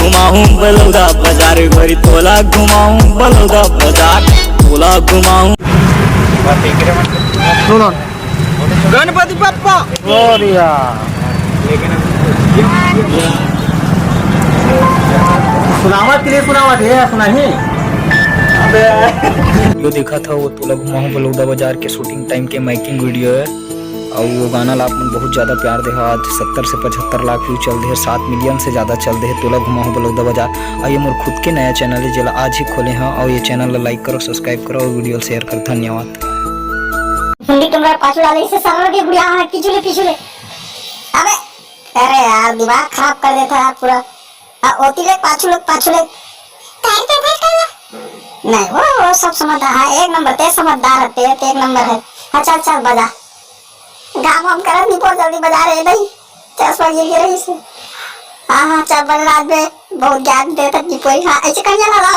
घुमाऊं बलौदा बाजार गोरी तोला घुमाऊं बलौदा बाजार तोला घुमाऊं। गणपति बाप्पा सुनावत के लिए सुनावत है सुना ही जो देखा था वो तोला घुमाऊं बलौदा बाजार के शूटिंग टाइम के मेकिंग वीडियो है और वो गाना ला अपन बहुत ज़्यादा प्यार दे। आज 70 से 75 लाख व्यू चल रहे हैं, 7 मिलियन से ज़्यादा चल रहे हैं तोला घुमाऊं बलौदा बाजार। और ये मोर खुद के नया चैनल है जिला आज ही खोले हैं और ये चैनल ला लाइक करो, सब्सक्राइब करो और वीडियो शेयर करो। धन्यवाद। हिंदी कैमरा पाछू डाले इससे सरल के बुढ़िया हाथ पिछले पिछले अबे अरे यार दिमाग खराब कर देता है पूरा। ओती लोग पाछू लोग नहीं वो सब समझदार है, एक नंबर ते समझदार है, ते एक नंबर है। हाँ चल चल बजा गाँव हम कर नहीं बहुत जल्दी बजा रहे नहीं चश्मा गिर गया रही से। हाँ हाँ चल बज रात में बहुत ज्ञान देता दीपोई। हाँ ऐसे कन्या लगा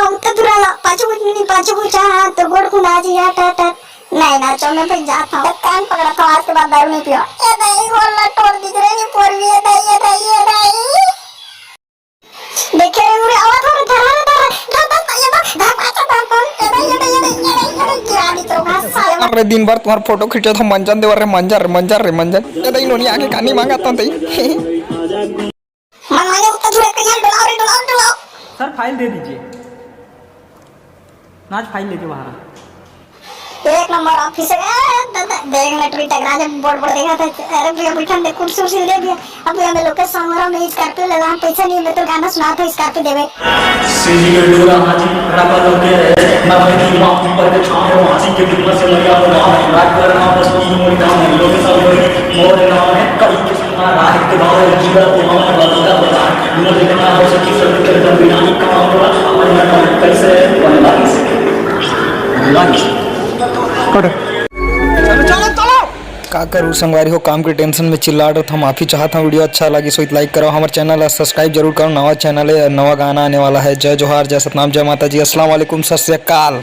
उत्तर दूर ला पाछू पूछा हाँ तो गोड़ खुना जी हाँ टा नहीं ना चल मैं फिर जाता हूँ। कान पकड़ा था आज के बाद दारू नहीं पिया। ये नहीं गोला तोड़ दिख रही नहीं पोर भी ये नहीं देखे रे आवाज हो रहा अरे दिन भर तुम्हारा फोटो खींचा था मंजन देवर रे मंजन ये दई नोनी आके कहानी मांगा तो दई मांगे तो थोड़े कन्या डलाओ सर फाइल दे दीजिए नाच फाइल लेके बाहर एक नंबर ऑफिस है देख मैं ट्वीट टकरा जब बोर्ड पर देखा था। अरे भैया बैठा दे कुर्सी दे दिया। अब हमें लोग के संगरा में स्कॉर्पियो ले रहा पैसा नहीं मैं तो गाना सुना था स्कॉर्पियो देवे सीधी के डोरा हाजी रबा लोगे मैं अपनी मां पर के छाने हाजी के दिल से लगा हुआ रात कर ना बस मोर नाम लोग सब मोर नाम है कल के सुना रात के बाद जीवन को हम बदलता बता मोर देखना हो सकी सब के दम बिना काम होगा और मैं कैसे बनवा का करूँ संगवारी हो काम के टेंशन में चिल्ला रहा था। माफी चाहता हूँ। वीडियो अच्छा लगी सो लाइक करो, हमारे चैनल सब्सक्राइब जरूर करो। नवा चैनल है, नवा गाना आने वाला है। जय जोहार, जय सतनाम, जय माता जी, अस्सलाम वालेकुम, सत श्री अकाल।